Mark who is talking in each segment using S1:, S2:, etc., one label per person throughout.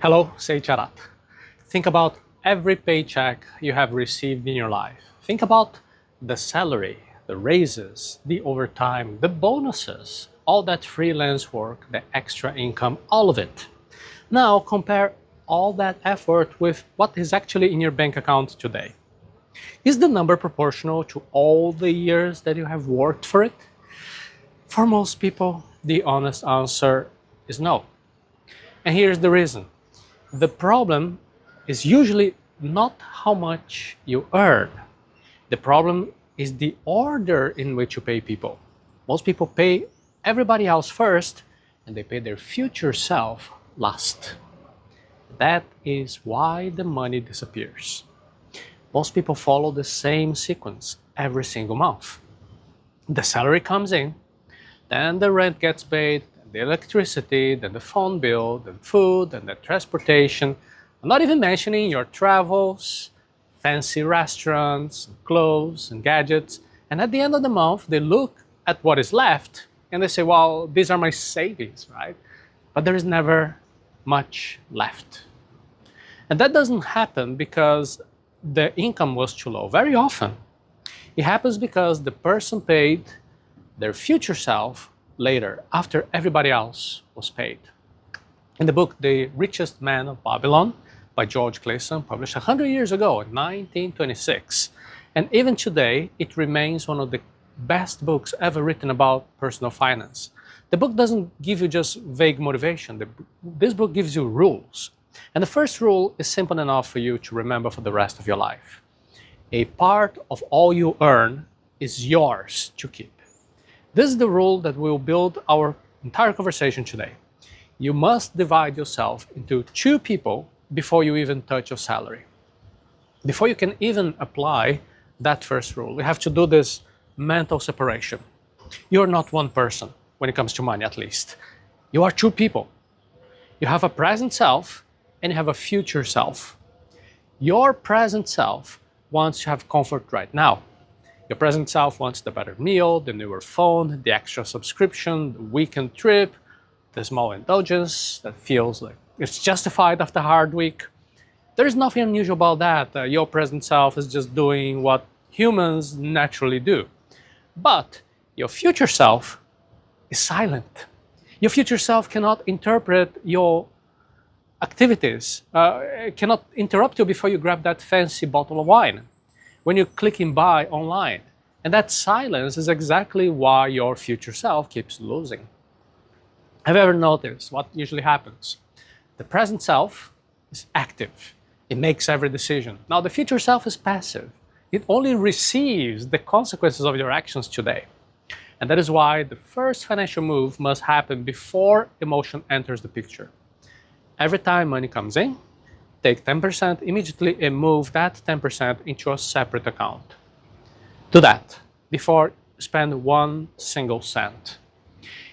S1: Hello, Seiiti Arata. Think about every paycheck you have received in your life. Think about the salary, the raises, the overtime, the bonuses, all that freelance work, the extra income, all of it. Now compare all that effort with what is actually in your bank account today. Is the number proportional to all the years that you have worked for it? For most people, the honest answer is no. And here's the reason. The problem is usually not how much you earn. The problem is the order in which you pay people. Most people pay everybody else first, and they pay their future self last. That is why the money disappears. Most people follow the same sequence every single month. The salary comes in, then the rent gets paid, the electricity, then the phone bill, then food, then the transportation. I'm not even mentioning your travels, fancy restaurants, clothes, and gadgets. And at the end of the month, they look at what is left and they say, well, these are my savings, right? But there is never much left. And that doesn't happen because the income was too low. Very often, it happens because the person paid their future self later, after everybody else was paid. In the book, The Richest Man of Babylon, by George Clason, published 100 years ago in 1926. And even today, it remains one of the best books ever written about personal finance. The book doesn't give you just vague motivation. This book gives you rules. And the first rule is simple enough for you to remember for the rest of your life. A part of all you earn is yours to keep. This is the rule that will build our entire conversation today. You must divide yourself into two people before you even touch your salary. Before you can even apply that first rule, you have to do this mental separation. You're not one person when it comes to money, at least. You are two people. You have a present self and you have a future self. Your present self wants to have comfort right now. Your present self wants the better meal, the newer phone, the extra subscription, the weekend trip, the small indulgence that feels like it's justified after a hard week. There is nothing unusual about that. Your present self is just doing what humans naturally do. But your future self is silent. Your future self cannot interpret your activities, cannot interrupt you before you grab that fancy bottle of wine, when you're clicking buy online. And that silence is exactly why your future self keeps losing. Have you ever noticed what usually happens? The present self is active. It makes every decision. Now the future self is passive. It only receives the consequences of your actions today. And that is why the first financial move must happen before emotion enters the picture. Every time money comes in, take 10% immediately and move that 10% into a separate account. Do that before you spend one single cent.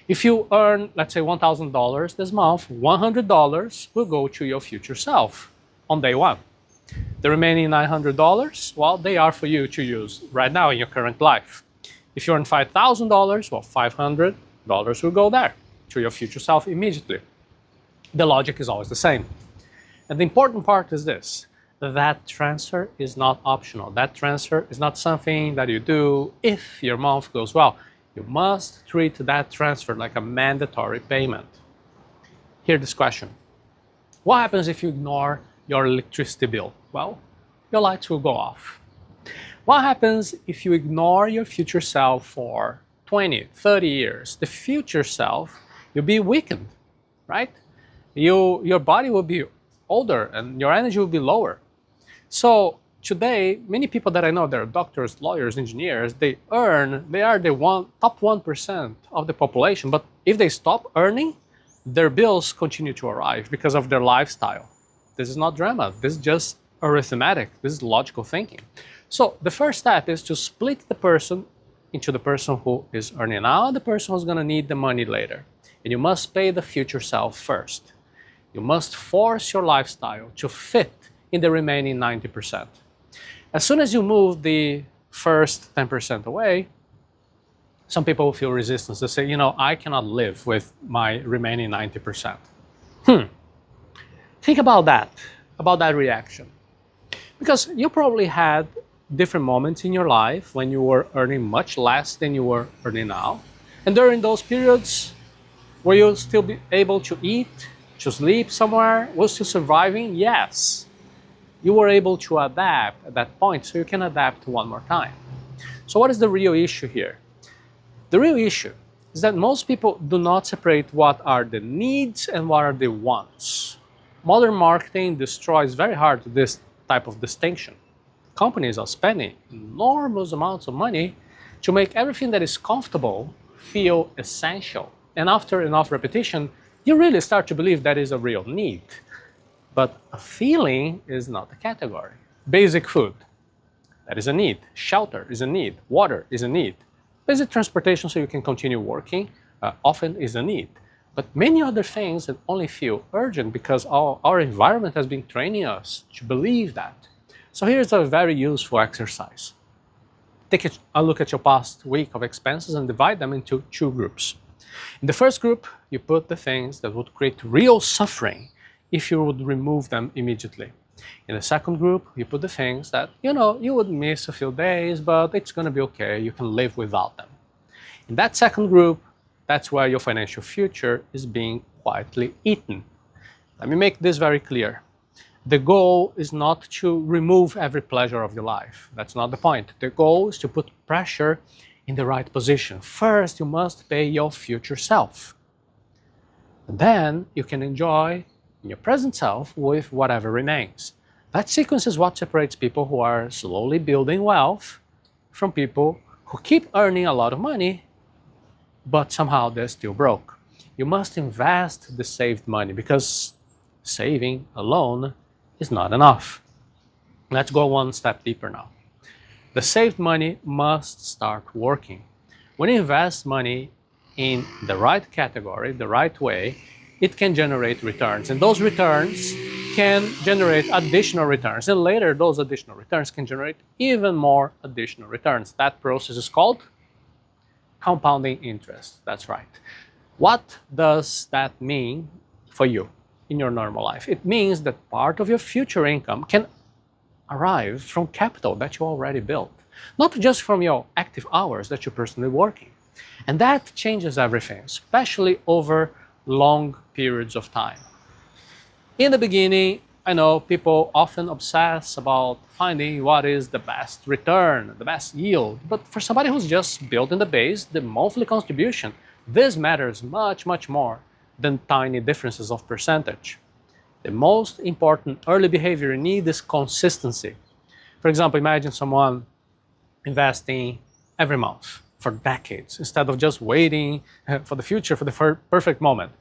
S1: If you earn, let's say, $1,000 this month, $100 will go to your future self on day one. The remaining $900, well, they are for you to use right now in your current life. If you earn $5,000, well, $500 will go there to your future self immediately. The logic is always the same. And the important part is this, that transfer is not optional. That transfer is not something that you do if your month goes well. You must treat that transfer like a mandatory payment. Hear this question. What happens if you ignore your electricity bill? Well, your lights will go off. What happens if you ignore your future self for 20, 30 years? The future self, you'll be weakened, right? Your body will be older and your energy will be lower. So today, many people that I know, they're doctors, lawyers, engineers, they are the top 1% of the population. But if they stop earning, their bills continue to arrive because of their lifestyle. This is not drama. This is just arithmetic. This is logical thinking. So the first step is to split the person into the person who is earning now and the person who's going to need the money later. And you must pay the future self first. You must force your lifestyle to fit in the remaining 90%. As soon as you move the first 10% away, some people will feel resistance. They say, I cannot live with my remaining 90%. Think about that reaction. Because you probably had different moments in your life when you were earning much less than you were earning now. And during those periods, were you still be able to eat, to sleep somewhere? Was you surviving? Yes. You were able to adapt at that point, so you can adapt one more time. So what is the real issue here? The real issue is that most people do not separate what are the needs and what are the wants. Modern marketing destroys very hard this type of distinction. Companies are spending enormous amounts of money to make everything that is comfortable feel essential. And after enough repetition, you really start to believe that is a real need. But a feeling is not a category. Basic food, that is a need. Shelter is a need. Water is a need. Basic transportation so you can continue working often is a need. But many other things that only feel urgent because our environment has been training us to believe that. So here's a very useful exercise. Take a look at your past week of expenses and divide them into two groups. In the first group, you put the things that would create real suffering if you would remove them immediately. In the second group, you put the things that, you would miss a few days, but it's going to be okay. You can live without them. In that second group, that's where your financial future is being quietly eaten. Let me make this very clear. The goal is not to remove every pleasure of your life. That's not the point. The goal is to put pressure in the right position. First, you must pay your future self. And then you can enjoy your present self with whatever remains. That sequence is what separates people who are slowly building wealth from people who keep earning a lot of money, but somehow they're still broke. You must invest the saved money because saving alone is not enough. Let's go one step deeper now. The saved money must start working. When you invest money in the right category, the right way, it can generate returns. And those returns can generate additional returns. And later, those additional returns can generate even more additional returns. That process is called compounding interest. That's right. What does that mean for you in your normal life? It means that part of your future income can arrive from capital that you already built, not just from your active hours that you're personally working. And that changes everything, especially over long periods of time. In the beginning, I know people often obsess about finding what is the best return, the best yield. But for somebody who's just building the base, the monthly contribution, this matters much, much more than tiny differences of percentage. The most important early behavior you need is consistency. For example, imagine someone investing every month for decades instead of just waiting for the future, for the perfect moment.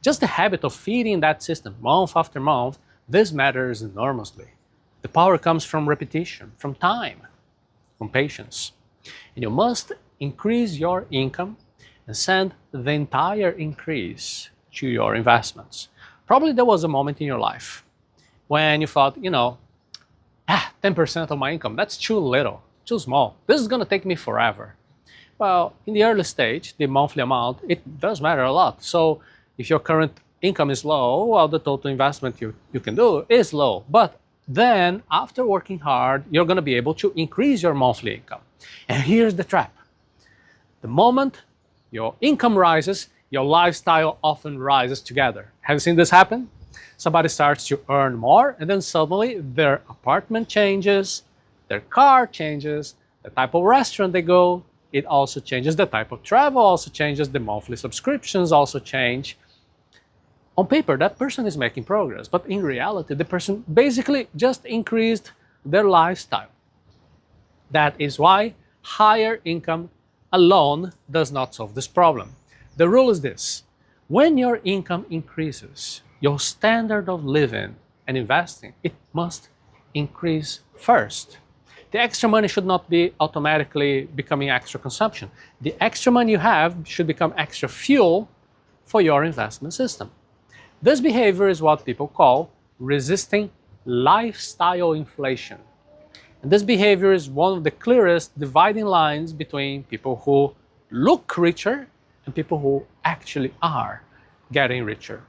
S1: Just the habit of feeding that system month after month, this matters enormously. The power comes from repetition, from time, from patience. And you must increase your income and send the entire increase to your investments. Probably there was a moment in your life when you thought, 10% of my income, that's too little, too small. This is going to take me forever. Well, in the early stage, the monthly amount, it does matter a lot. So if your current income is low, well, the total investment you can do is low. But then, after working hard, you're going to be able to increase your monthly income. And here's the trap. The moment your income rises, your lifestyle often rises together. Have you seen this happen? Somebody starts to earn more, and then suddenly their apartment changes, their car changes, the type of restaurant they go, it also changes, the type of travel also changes, the monthly subscriptions also change. On paper, that person is making progress, but in reality, the person basically just increased their lifestyle. That is why higher income alone does not solve this problem. The rule is this: when your income increases, your standard of living and investing, it must increase first. The extra money should not be automatically becoming extra consumption. The extra money you have should become extra fuel for your investment system. This behavior is what people call resisting lifestyle inflation. And this behavior is one of the clearest dividing lines between people who look richer and people who actually are getting richer.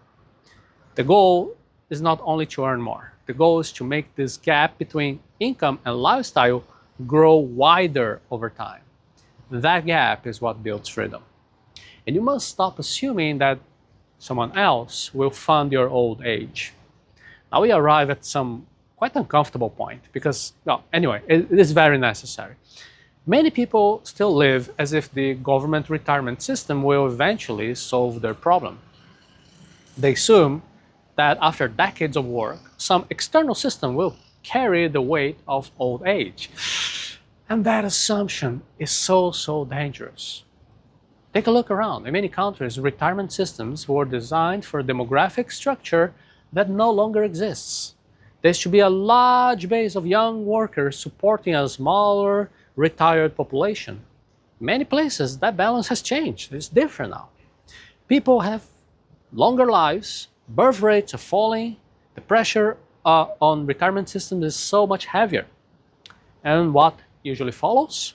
S1: The goal is not only to earn more. The goal is to make this gap between income and lifestyle grow wider over time. That gap is what builds freedom. And you must stop assuming that someone else will fund your old age. Now we arrive at some quite uncomfortable point because, well, anyway, it is very necessary. Many people still live as if the government retirement system will eventually solve their problem. They assume that after decades of work, some external system will carry the weight of old age. And that assumption is so dangerous. Take a look around. In many countries, retirement systems were designed for a demographic structure that no longer exists. There should be a large base of young workers supporting a smaller retired population. In many places, that balance has changed. It's different now. People have longer lives, birth rates are falling, the pressure on retirement systems is so much heavier. And what usually follows?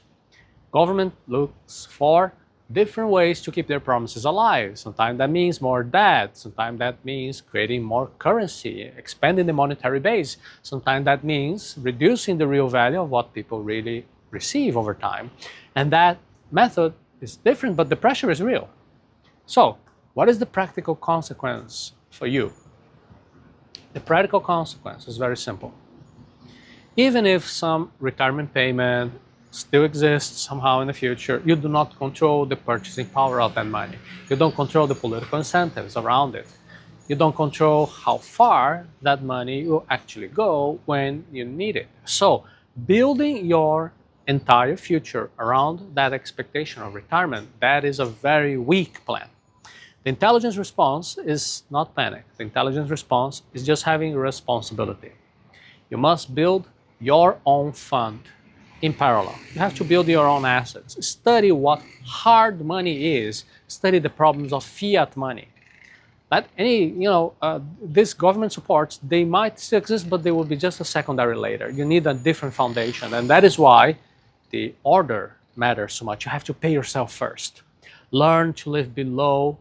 S1: Government looks for different ways to keep their promises alive. Sometimes that means more debt. Sometimes that means creating more currency, expanding the monetary base. Sometimes that means reducing the real value of what people really receive over time. And that method is different, but the pressure is real. So, what is the practical consequence for you? The practical consequence is very simple. Even if some retirement payment still exists somehow in the future, you do not control the purchasing power of that money. You don't control the political incentives around it. You don't control how far that money will actually go when you need it. So, building your entire future around that expectation of retirement, that is a very weak plan. The intelligence response is not panic. The intelligence response is just having responsibility. You must build your own fund in parallel. You have to build your own assets. Study what hard money is. Study the problems of fiat money. That these government supports, they might still exist, but they will be just a secondary later. You need a different foundation, and that is why the order matters so much. You have to pay yourself first. Learn to live below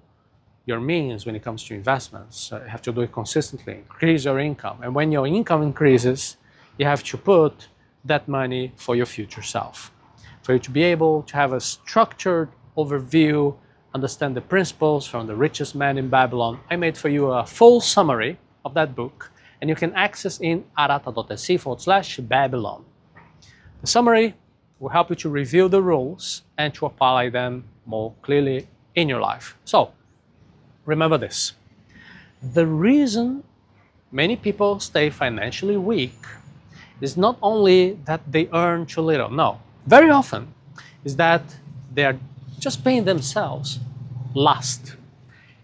S1: your means when it comes to investments. You have to do it consistently. Increase your income. And when your income increases, you have to put that money for your future self. For you to be able to have a structured overview, understand the principles from The Richest Man in Babylon, I made for you a full summary of that book, and you can access in arata.se/Babylon. The summary will help you to review the rules and to apply them more clearly in your life. So, remember this. The reason many people stay financially weak is not only that they earn too little. No, very often is that they are just paying themselves last.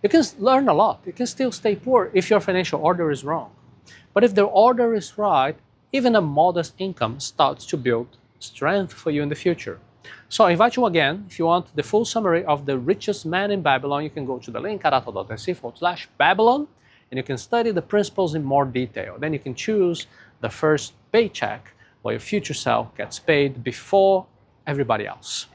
S1: You can learn a lot. You can still stay poor if your financial order is wrong. But if the order is right, even a modest income starts to build strength for you in the future. So I invite you again, if you want the full summary of The Richest Man in Babylon, you can go to the link arata.se/Babylon, and you can study the principles in more detail. Then you can choose the first paycheck where your future self gets paid before everybody else.